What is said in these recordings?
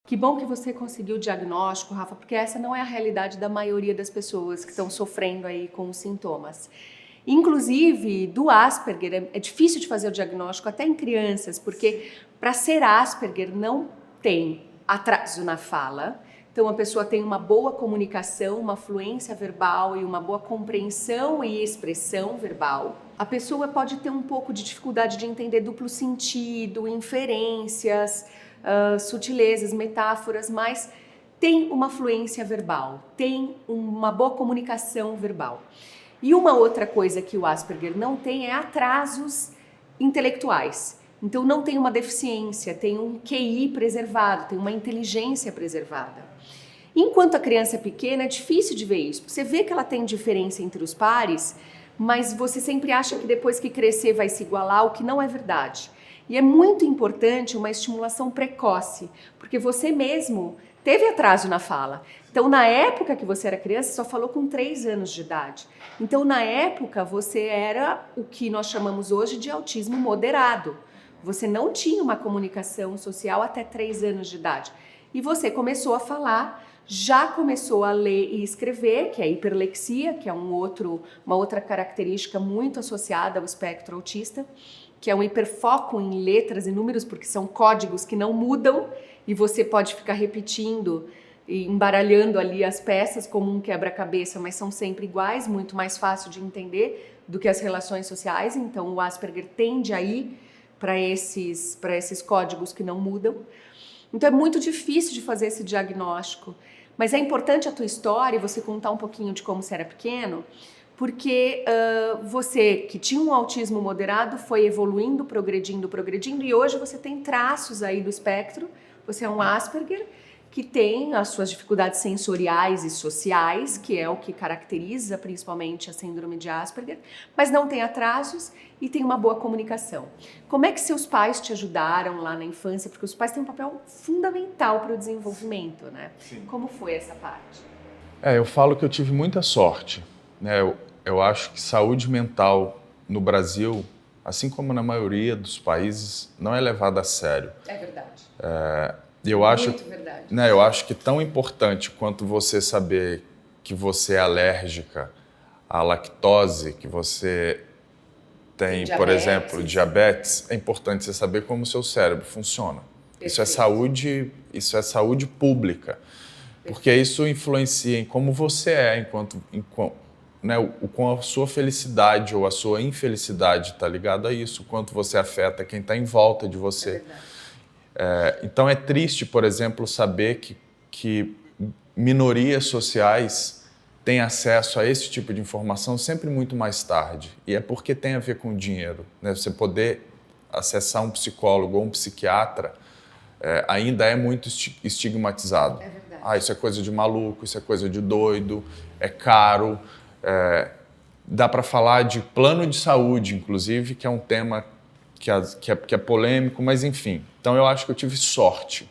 Que bom que você conseguiu o diagnóstico, Rafa, porque essa não é a realidade da maioria das pessoas que estão sofrendo aí com os sintomas. Inclusive, do Asperger, é difícil de fazer o diagnóstico até em crianças, porque para ser Asperger não tem atraso na fala. Então, a pessoa tem uma boa comunicação, uma fluência verbal e uma boa compreensão e expressão verbal. A pessoa pode ter um pouco de dificuldade de entender duplo sentido, inferências, sutilezas, metáforas, mas tem uma fluência verbal, tem uma boa comunicação verbal. E uma outra coisa que o Asperger não tem é atrasos intelectuais. Então não tem uma deficiência, tem um QI preservado, tem uma inteligência preservada. Enquanto a criança é pequena, é difícil de ver isso. Você vê que ela tem diferença entre os pares, mas você sempre acha que depois que crescer vai se igualar, o que não é verdade. E é muito importante uma estimulação precoce, porque você mesmo teve atraso na fala. Então, na época que você era criança, só falou com 3 anos de idade. Então, na época, você era o que nós chamamos hoje de autismo moderado. Você não tinha uma comunicação social até 3 anos de idade. E você começou a falar, já começou a ler e escrever, que é a hiperlexia, que é uma outra característica muito associada ao espectro autista, que é um hiperfoco em letras e números, porque são códigos que não mudam e você pode ficar repetindo e embaralhando ali as peças como um quebra-cabeça, mas são sempre iguais, muito mais fácil de entender do que as relações sociais. Então o Asperger tende a ir para esses códigos que não mudam. Então é muito difícil de fazer esse diagnóstico, mas é importante a tua história e você contar um pouquinho de como você era pequeno, porque você que tinha um autismo moderado foi evoluindo, progredindo e hoje você tem traços aí do espectro, você é um Asperger que tem as suas dificuldades sensoriais e sociais, que é o que caracteriza principalmente a síndrome de Asperger, mas não tem atrasos e tem uma boa comunicação. Como é que seus pais te ajudaram lá na infância? Porque os pais têm um papel fundamental para o desenvolvimento, né? Sim. Como foi essa parte? Eu falo que eu tive muita sorte, né? Eu acho que saúde mental no Brasil, assim como na maioria dos países, não é levada a sério. É verdade. Muito verdade. Né, eu acho que tão importante quanto você saber que você é alérgica à lactose, que você tem, por exemplo, diabetes, é importante você saber como o seu cérebro funciona. Isso é saúde pública, porque isso influencia em como você é, né, com a sua felicidade ou a sua infelicidade está ligado a isso, quanto você afeta quem está em volta de você. É verdade. Então é triste, por exemplo, saber que minorias sociais têm acesso a esse tipo de informação sempre muito mais tarde. E é porque tem a ver com dinheiro, né? Você poder acessar um psicólogo ou um psiquiatra ainda é muito estigmatizado. É verdade. Isso é coisa de maluco, isso é coisa de doido, é caro. Dá para falar de plano de saúde, inclusive, que é um tema que é polêmico, mas enfim. Então eu acho que eu tive sorte.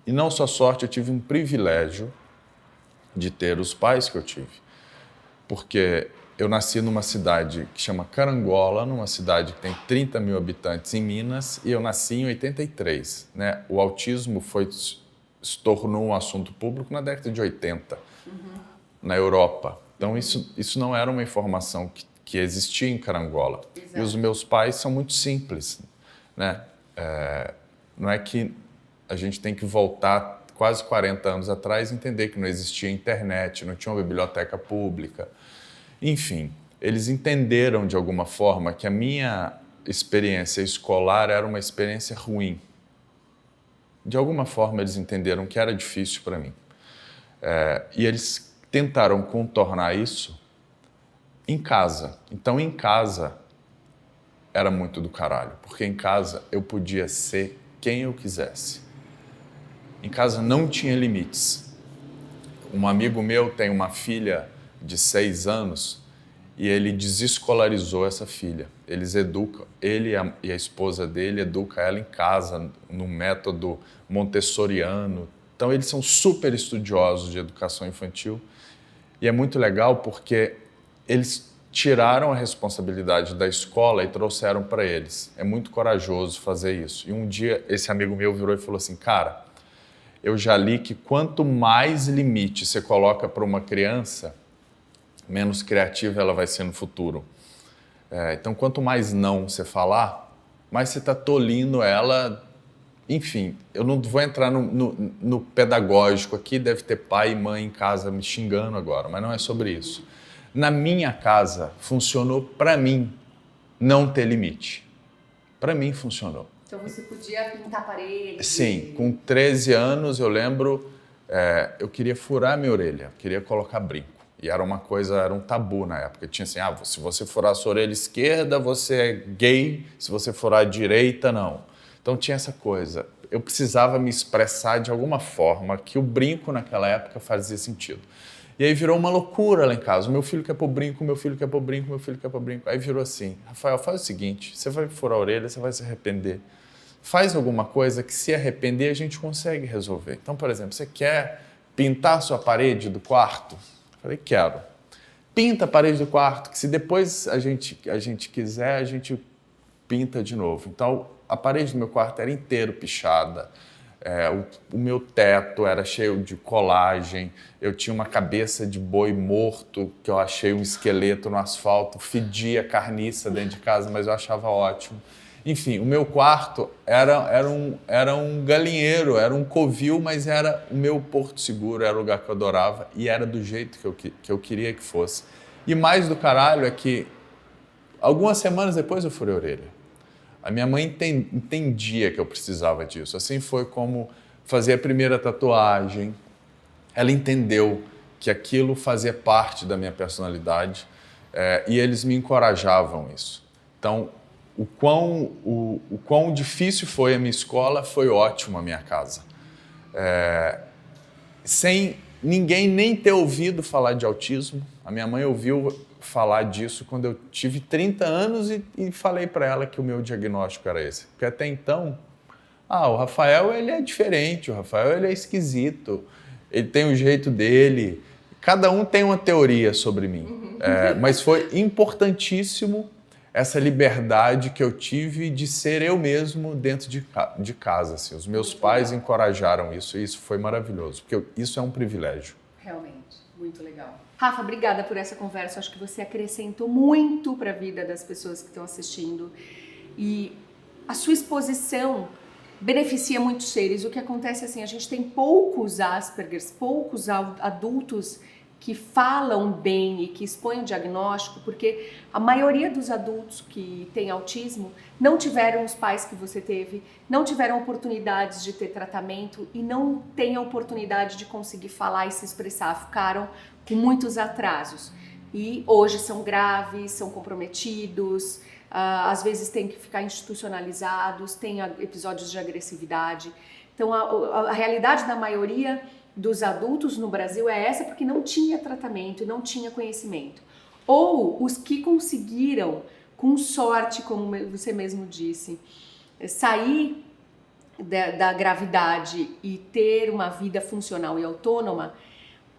E não só sorte, eu tive um privilégio de ter os pais que eu tive. Porque eu nasci numa cidade que chama Carangola, numa cidade que tem 30 mil habitantes em Minas, e eu nasci em 83. Né? O autismo se tornou um assunto público na década de 80, na Europa. Então isso não era uma informação que existia em Carangola. Exato. E os meus pais são muito simples, né? Não é que a gente tem que voltar quase 40 anos atrás e entender que não existia internet, não tinha uma biblioteca pública. Enfim, eles entenderam de alguma forma que a minha experiência escolar era uma experiência ruim. De alguma forma eles entenderam que era difícil para mim. E eles tentaram contornar isso em casa. Então, em casa, era muito do caralho. Porque em casa, eu podia ser quem eu quisesse. Em casa, não tinha limites. Um amigo meu tem uma filha de 6 anos e ele desescolarizou essa filha. Eles educam, ele e a esposa dele educam ela em casa, no método montessoriano. Então, eles são super estudiosos de educação infantil. E é muito legal porque eles tiraram a responsabilidade da escola e trouxeram para eles. É muito corajoso fazer isso. E um dia esse amigo meu virou e falou assim, cara, eu já li que quanto mais limite você coloca para uma criança, menos criativa ela vai ser no futuro. Então, quanto mais não você falar, mais você está tolindo ela. Enfim, eu não vou entrar no pedagógico aqui, deve ter pai e mãe em casa me xingando agora, mas não é sobre isso. Na minha casa, funcionou para mim não ter limite. Para mim funcionou. Então você podia pintar paredes? Sim, com 13 anos eu lembro, eu queria furar minha orelha, queria colocar brinco. E era um tabu na época. Tinha assim, se você furar a sua orelha esquerda, você é gay, se você furar a direita, não. Então tinha essa coisa. Eu precisava me expressar de alguma forma que o brinco naquela época fazia sentido. E aí virou uma loucura lá em casa. O meu filho quer pôr brinco, meu filho quer pôr brinco, meu filho quer pôr brinco. Aí virou assim, Rafael, faz o seguinte, você vai furar a orelha, você vai se arrepender. Faz alguma coisa que se arrepender a gente consegue resolver. Então, por exemplo, você quer pintar a sua parede do quarto? Eu falei, quero. Pinta a parede do quarto, que se depois a gente quiser, a gente pinta de novo. Então, a parede do meu quarto era inteiro pichada. O meu teto era cheio de colagem, eu tinha uma cabeça de boi morto, que eu achei um esqueleto no asfalto, fedia carniça dentro de casa, mas eu achava ótimo. Enfim, o meu quarto era um galinheiro, era um covil, mas era o meu porto seguro, era o lugar que eu adorava e era do jeito que eu queria que fosse. E mais do caralho é que algumas semanas depois eu furei a orelha. A minha mãe entendia que eu precisava disso. Assim foi como fazer a primeira tatuagem. Ela entendeu que aquilo fazia parte da minha personalidade e eles me encorajavam isso. Então, o quão difícil foi a minha escola, foi ótimo a minha casa. Sem ninguém nem ter ouvido falar de autismo. A minha mãe ouviu falar disso quando eu tive 30 anos e falei para ela que o meu diagnóstico era esse. Porque até então, o Rafael ele é diferente, o Rafael ele é esquisito, ele tem o jeito dele, cada um tem uma teoria sobre mim. Mas foi importantíssimo essa liberdade que eu tive de ser eu mesmo dentro de casa. Assim. Os meus pais encorajaram isso e isso foi maravilhoso, porque isso é um privilégio. Realmente, muito legal. Rafa, obrigada por essa conversa. Eu acho que você acrescentou muito para a vida das pessoas que estão assistindo. E a sua exposição beneficia muitos seres. O que acontece é assim, a gente tem poucos Aspergers, poucos adultos que falam bem e que expõem o diagnóstico, porque a maioria dos adultos que têm autismo não tiveram os pais que você teve, não tiveram oportunidades de ter tratamento e não têm a oportunidade de conseguir falar e se expressar, ficaram com muitos atrasos. E hoje são graves, são comprometidos, às vezes têm que ficar institucionalizados, têm episódios de agressividade. Então a realidade da maioria dos adultos no Brasil é essa, porque não tinha tratamento e não tinha conhecimento. Ou os que conseguiram, com sorte, como você mesmo disse, sair da gravidade e ter uma vida funcional e autônoma,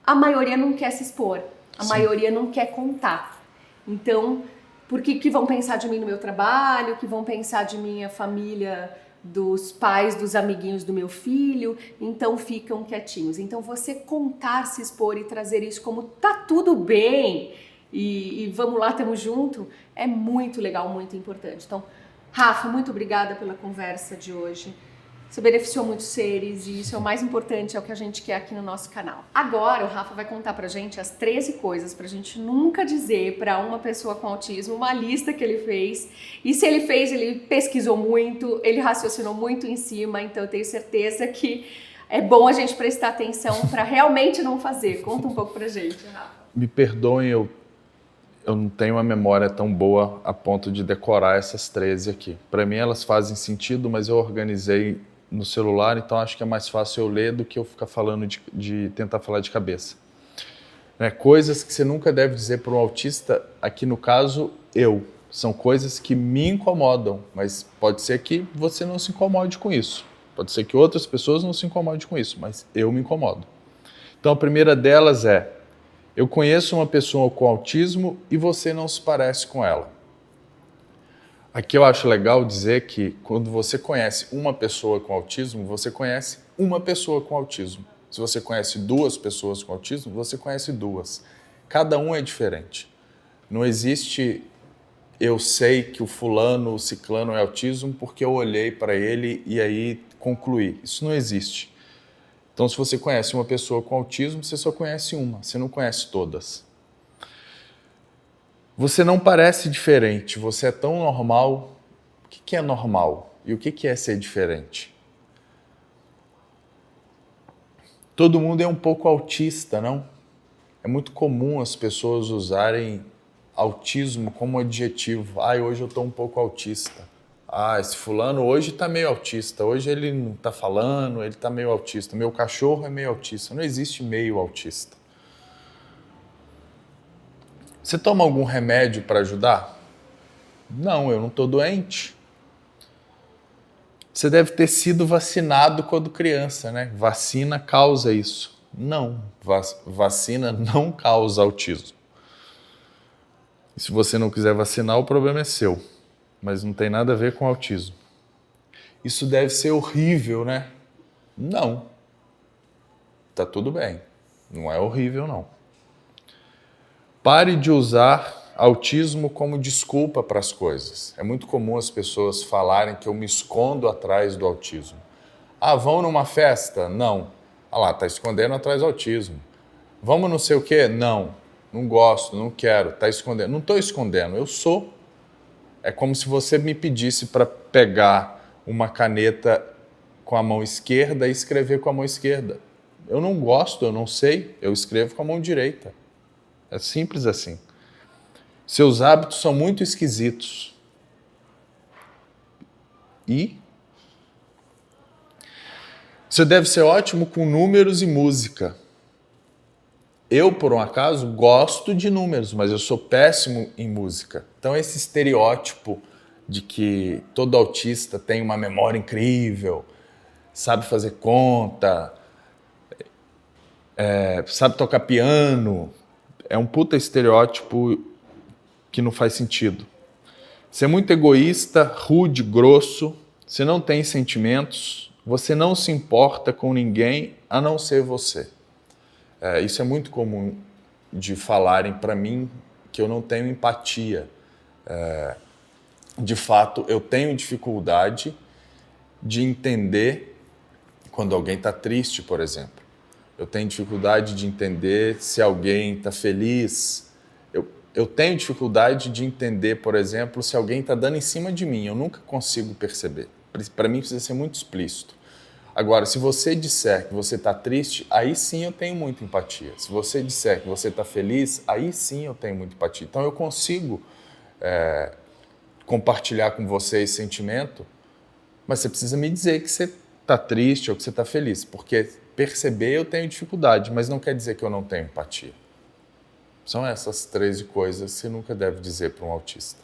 a maioria não quer se expor, a maioria não quer contar. Então, por que vão pensar de mim no meu trabalho, que vão pensar de minha família, dos pais, dos amiguinhos do meu filho, então ficam quietinhos. Então você contar, se expor e trazer isso como tá tudo bem e vamos lá, tamo junto, é muito legal, muito importante. Então, Rafa, muito obrigada pela conversa de hoje. Você beneficiou muitos seres e isso é o mais importante, é o que a gente quer aqui no nosso canal. Agora o Rafa vai contar pra gente as 13 coisas pra gente nunca dizer pra uma pessoa com autismo, uma lista que ele fez. E se ele fez, ele pesquisou muito, ele raciocinou muito em cima, então eu tenho certeza que é bom a gente prestar atenção pra realmente não fazer. Conta um pouco pra gente, Rafa. Me perdoem, eu não tenho uma memória tão boa a ponto de decorar essas 13 aqui. Pra mim elas fazem sentido, mas eu organizei no celular, então acho que é mais fácil eu ler do que eu ficar falando de tentar falar de cabeça. Coisas que você nunca deve dizer para um autista, aqui no caso, são coisas que me incomodam, mas pode ser que você não se incomode com isso. Pode ser que outras pessoas não se incomodem com isso, mas eu me incomodo. Então a primeira delas é, eu conheço uma pessoa com autismo e você não se parece com ela. Aqui eu acho legal dizer que quando você conhece uma pessoa com autismo, você conhece uma pessoa com autismo. Se você conhece duas pessoas com autismo, você conhece duas. Cada um é diferente. Não existe eu sei que o fulano, o ciclano é autismo porque eu olhei para ele e aí concluí. Isso não existe. Então, se você conhece uma pessoa com autismo, você só conhece uma, você não conhece todas. Você não parece diferente, você é tão normal. O que é normal? E o que é ser diferente? Todo mundo é um pouco autista, não? É muito comum as pessoas usarem autismo como adjetivo. Hoje eu estou um pouco autista. Esse fulano hoje está meio autista. Hoje ele não está falando, ele está meio autista. Meu cachorro é meio autista. Não existe meio autista. Você toma algum remédio para ajudar? Não, eu não estou doente. Você deve ter sido vacinado quando criança, né? Vacina causa isso. Não, vacina não causa autismo. E se você não quiser vacinar, o problema é seu. Mas não tem nada a ver com autismo. Isso deve ser horrível, né? Não. Tá tudo bem. Não é horrível, não. Pare de usar autismo como desculpa para as coisas. É muito comum as pessoas falarem que eu me escondo atrás do autismo. Vão numa festa? Não. Tá escondendo atrás do autismo. Vamos não sei o quê? Não. Não gosto, não quero, tá escondendo. Não estou escondendo, eu sou. É como se você me pedisse para pegar uma caneta com a mão esquerda e escrever com a mão esquerda. Eu não gosto, eu não sei, eu escrevo com a mão direita. É simples assim. Seus hábitos são muito esquisitos. E você deve ser ótimo com números e música. Eu, por um acaso, gosto de números, mas eu sou péssimo em música. Então, esse estereótipo de que todo autista tem uma memória incrível, sabe fazer conta, sabe tocar piano, é um puta estereótipo que não faz sentido. Você é muito egoísta, rude, grosso, você não tem sentimentos, você não se importa com ninguém a não ser você. Isso é muito comum de falarem para mim que eu não tenho empatia. De fato, eu tenho dificuldade de entender quando alguém está triste, por exemplo. Eu tenho dificuldade de entender se alguém está feliz. Eu tenho dificuldade de entender, por exemplo, se alguém está dando em cima de mim. Eu nunca consigo perceber. Para mim precisa ser muito explícito. Agora, se você disser que você está triste, aí sim eu tenho muita empatia. Se você disser que você está feliz, aí sim eu tenho muita empatia. Então eu consigo compartilhar com você esse sentimento, mas você precisa me dizer que você está triste ou que você está feliz, porque perceber eu tenho dificuldade, mas não quer dizer que eu não tenho empatia. São essas 13 coisas que você nunca deve dizer para um autista.